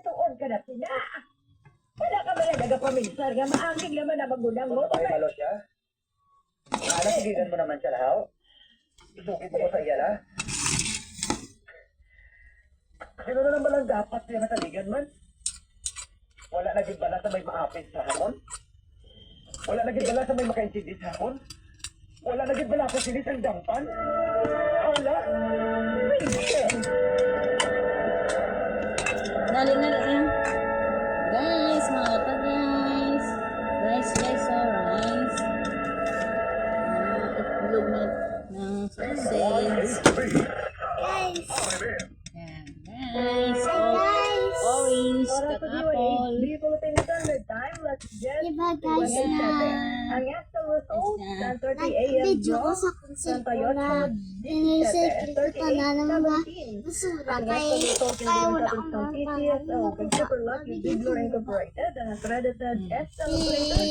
tuon ka na sina. Wala ka ba na nagapaminsar nga maangking naman na magulang mo? Ay, malo siya. Sigigan mo naman siya lahaw. Isukit mo ko sa iya, la. Sino na naman lang dapat siya nataligan man? Wala naging bala sa may maapis sa hamon? Wala naging bala sa may makaintindi sa hamon? Wala naging bala sa sinis ang dampan? Wala. Dali na lang. Guys, mga ka guys. Guys, alright. Itlog na ng sausage. Guys. Yan, guys. Guys. Orange, Para sa apple. DOH, Philippine Standard Time, let's get Diba guys na ang actual results ng 30 a.m. video ko draw sa ng konsep ko Toyota na inirecycle ko pa na ng mga basura kaya wala akong Super Lucky Bigler Incorporated, an accredited S-celebrator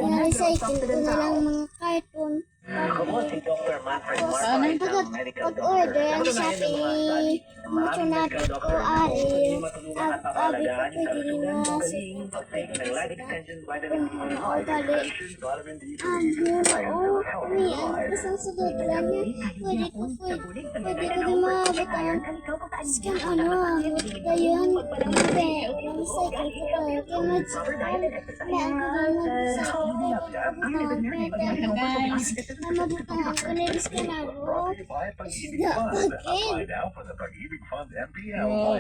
inirecycle ko na lang mga cartoon. Ako po si Dr. Manfred Marco, isang medical Pag-order ang doctor. Shopee, mutunapit ko ari, at abi ko pwede rin na Pag-take ng life extension vitamin D3, dali. vitamin D3, Basta sa dudlan niya, pwede ko din mabitaw. Scan gayon, recycle ko tayo. Kaya mag-cycle, kailangan ko din mag-cycle. Guys. Mabutang ako na diskanado.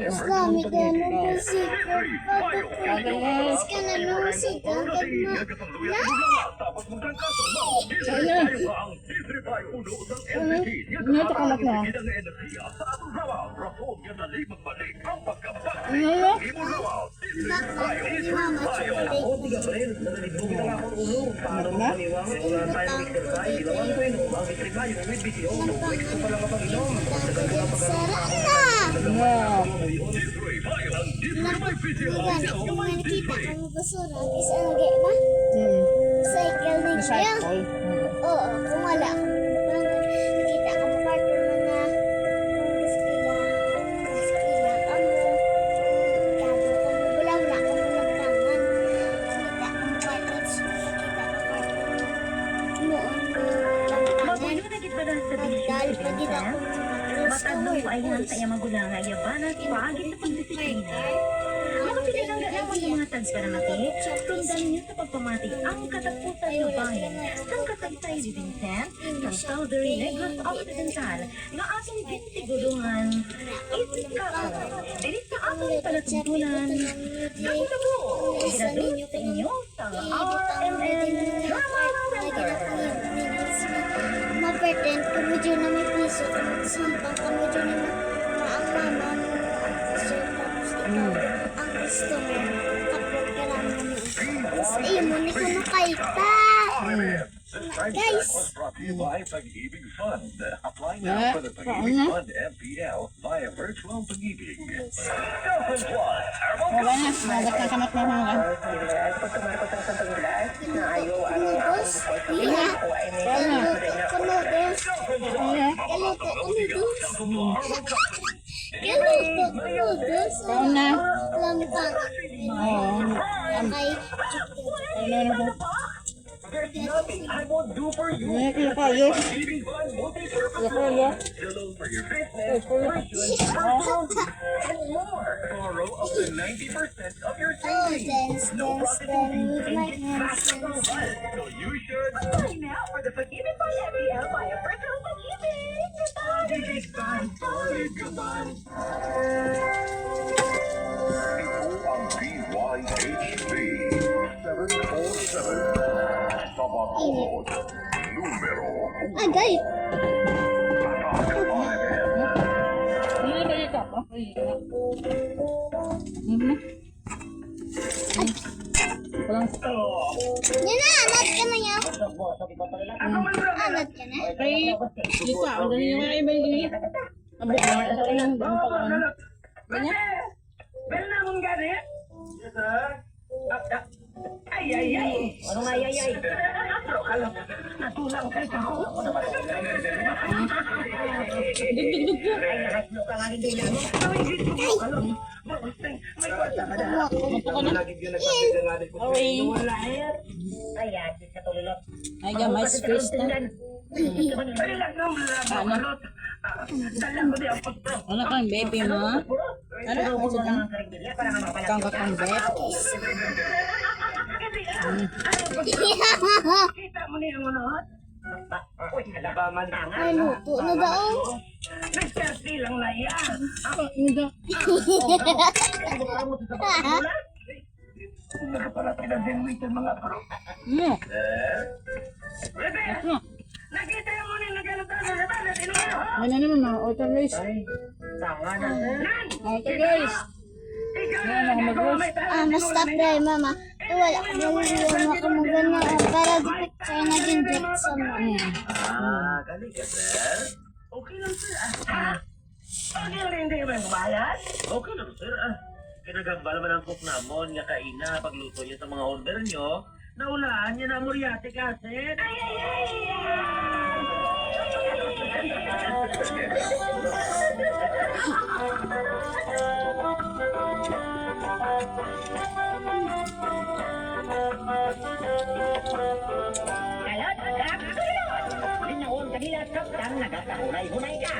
Islamic na ng secret pagkakulit. Diskanado si Gagad na. Ano ito kalat na? Bakit mama chocolate? Sara na! Wow. Kung nakita kang basura, kasi ang gaya ba? Cycle din siya. Recycle. Oo, kung wala. Nakita kang partner mo na gaskila kamo. Kado kamo, bulang na kamo nagtangan. Nakita kang partner, nakita kang partner noon Magulo na gid ba na sa dahil pag bilisyon? ako Matadlong pa ayan sa iyang magulang ay yabanan paagit sa pagdisiplina. Mga pinagangga naman ng mga tagsparanati, sundan niyo sa pagpamati ang katapusan ng bahin ng Katagtay de Vincent, ng Southern Negros Occidental, na atong ginsigurungan, isikao, dili sa atong palatuntunan, naku, ginadun sa inyo sa RMN Drama Center. Ma-pretend ko medyo na may piso. Sampang ka medyo na ang mama mo ang teacher tapos ikaw ang customer. Kapag ka lang naman. Tapos mo ni kuno kay ta. Guys. Brought to you by Pag-ibig Fund. Apply Yeah, now for the Pag-ibig paano? Fund MPL via Virtual Pag-ibig. Self-employed. Wala na. Magat na kamat na mga. Noodles. Iya. Noodles. Ayan. Galuto ko noodles. Galuto ko noodles. Kaon na. Lampang. Oo. Kay Ano na po? There's nothing I won't do for you. Ano kaya kayo? Pag-ibig Fund multi-purpose Ano kaya? Pillows for your business, restaurant, and more. Borrow up to 90% of your savings. No processing fees with and my get hands. fast results. So you should Apply now for the Pag-ibig Fund MPL via Virtual Pag-ibig. Pag-ibig Fund, solid ka man. Ito ang PYHB 747 sa Bacolod. Numero Agay. 1. Ano na kayo ka? Walang Yan na, anad ka na yan. Anad ka na. Ay, dito ako. Ganyan yung mga iba yung abot na. Sa ilang ganyan. Ganyan. Bel na mong gani? Yes, sir. Ano nga yayay? Natulang kayo ako. Dugdugdug po. Ay, nakaslo ka nga hindi lang. May kwarta ka na. Mapo ka na. Lagi yun nagsasaganganin ko. Okay. Wala eh. Ay, atis ka tulilot. Ay, gamay space na. Ay, lang naman lang. Malot. Dalang mo di ang pagpro. Ano kang baby mo? Ano ang gusto ka? Kang kakang baby. Kita mo niya mo na. Uy, halabaman. Ay, luto na daw. Nagkasi lang na yan. Hindi. Nagpapala pinag-denwit ang mga pro. Ano? Bebe! Ano? Nakita mo na yung naglalagay sa bala. Sino ano? Ano naman mga auto guys? Tanga na. Auto guys. Ikaw Ano ako mag-roast? Ma-stop dahil mama. Wala ko naliliwan ako magana. Para di picture na din dyan sa mga. Galing ka, sir. Okay lang, sir. Okay lang, hindi ka ba bayad? Okay lang, sir. Kinagambal man ang cook namon nga kaina pagluto niya sa mga order nyo. Naulaan niya na muriate kasi. Kalot, kap, tulilot. Linaon kanila sa tang nagkahunay-hunay ka.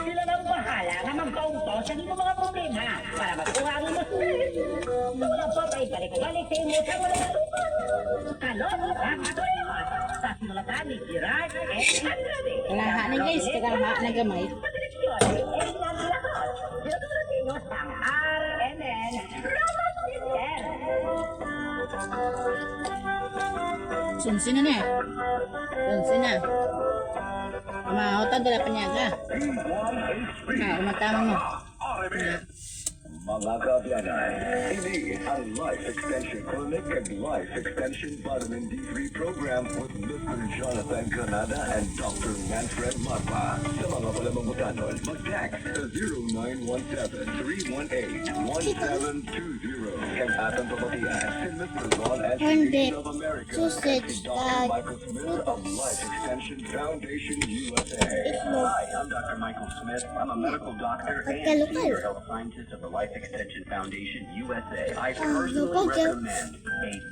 Sila nang bahala nga magkaunto sa iyong mga problema para magkuha ang imo stress. Sa wala pa kay balik-balik sa imo sa wala natupa. Kalot, kap, tulilot. Sa simulatan ni Gerard and Andrade. Kalahaan na guys. Kalahaan na gamay. Pagdireksyon ay naglalakot. Sila tulad ninyo sang RMN Robot System. Sunsin na na. Sunsin na. Mamahotag dala pa niya ka. Umatama mo. Mga kabiyanan, ini ang Life Extension Clinic and Life Extension Vitamin D3 Program with Mr. Jonathan Granada and Dr. Manfred Marpa. Sa mga palamamutanon, mag-text sa 0917-318-1720. Ang atang pamatiyan si Mr. Ron S. Hornbeak, of America sausage, and si Dr. bag, Michael Smith of Life Extension Foundation USA. Hi, I'm Dr. Michael Smith. I'm a medical doctor and Pagkalukal. senior health scientist of the Life Extension Foundation USA. I Ano personally ba dyan? recommend a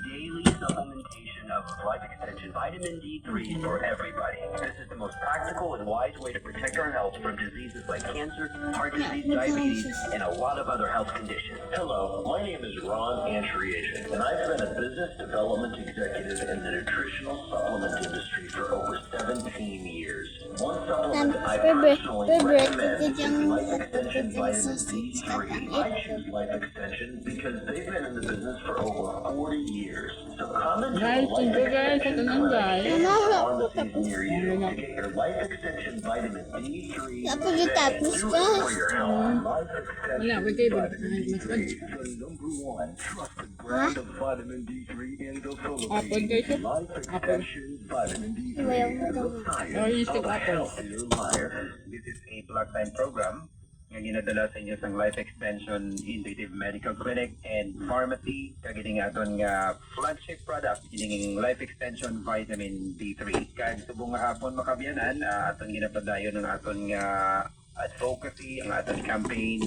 daily supplementation of Life Extension Vitamin D3 for everybody. This is the most practical and wise way to protect our health from diseases like cancer, heart disease, diabetes, and a lot of other health conditions. Hello, my name is Ron Antriation, and I've been a business development executive in the nutritional supplement industry for over 17 years. One supplement I personally recommend is Life Extension Vitamin D3. I choose Life Extension because they've been in the business for over 40 years. So come into Guys, the Life thank you guys. Extension Ito nang guys. pharmacies near you to get your Life Extension Vitamin D3 Tapos yung tapos do ka. it for your health. Life Wala, Extension wait kayo ba? Vitamin D3 is the number one trusted brand of vitamin D3 in the Apple guys. Philippines. Life Extension Vitamin D3 Ayaw mo is daw. the Oh, science you of stick a apple. healthier life. This is a blood time program nga ginadala sa inyo sa Life Extension Integrative Medical Clinic and Pharmacy. Kagining aton nga flagship product, gining Life Extension Vitamin D3. Kag subong nga hapon makabiyanan, aton ginapadayon ng aton nga advocacy, ang aton campaign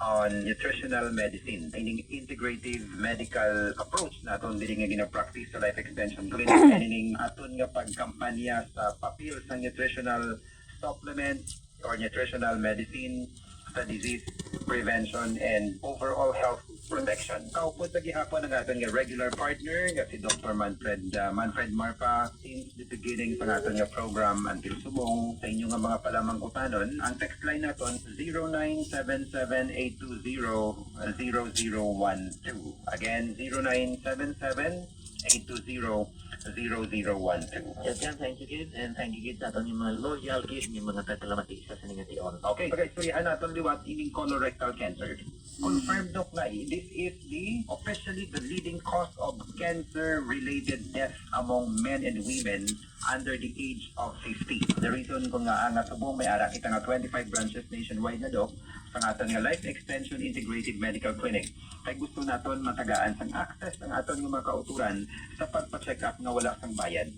on nutritional medicine. Ining integrative medical approach na aton dili nga gina-practice sa Life Extension Clinic. And ining aton nga pagkampanya sa papel sa nutritional supplements or nutritional medicine sa disease prevention and overall health protection. Kaupod sa gihapon ang aton nga regular partner nga si Dr. Manfred Marpa since the beginning sa aton nga program until subong sa inyo nga mga palamang utanon. Ang text line naton 0977-820-0012. Again, 0977-820-0012. Yan, thank you, Kid. And thank you, Kid, sa aton yung mga loyal, Kid, yung mga tatalamati sa siningation. Okay, pag-istoryahan natin liwat ining colorectal cancer. Confirmed doc na this is officially the leading cause of cancer-related death among men and women under the age of 50. The reason kung nga ang natubong may ara kita nga 25 branches nationwide na dok sa aton nga Life Extension Integrated Medical Clinic. Kay gusto naton matagaan sang access ang aton nga mga kauturan sa pagpa-check up nga wala sang bayad.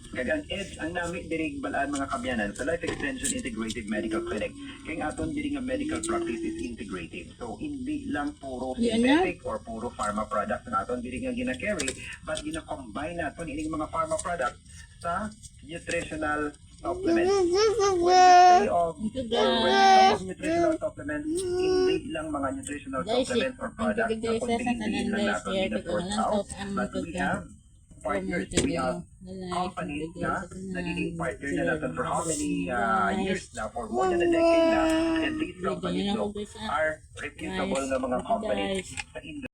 Kag ang edge ang nami diri balaan mga kabyanan sa Life Extension Integrated Medical Clinic. Kay aton diri nga medical practice is integrated. So hindi lang puro synthetic or puro pharma product ang aton diri nga gina-carry, but gina-combine naton ining mga pharma product sa nutritional supplements. When we say of nutritional supplements, hindi lang mga nutritional supplements or products na kundi lang natin gina-source out, but we have partners, we have companies na nagiging partner na natin for how many years na, for more than a decade na, and these companies no, are reputable na mga companies sa industry.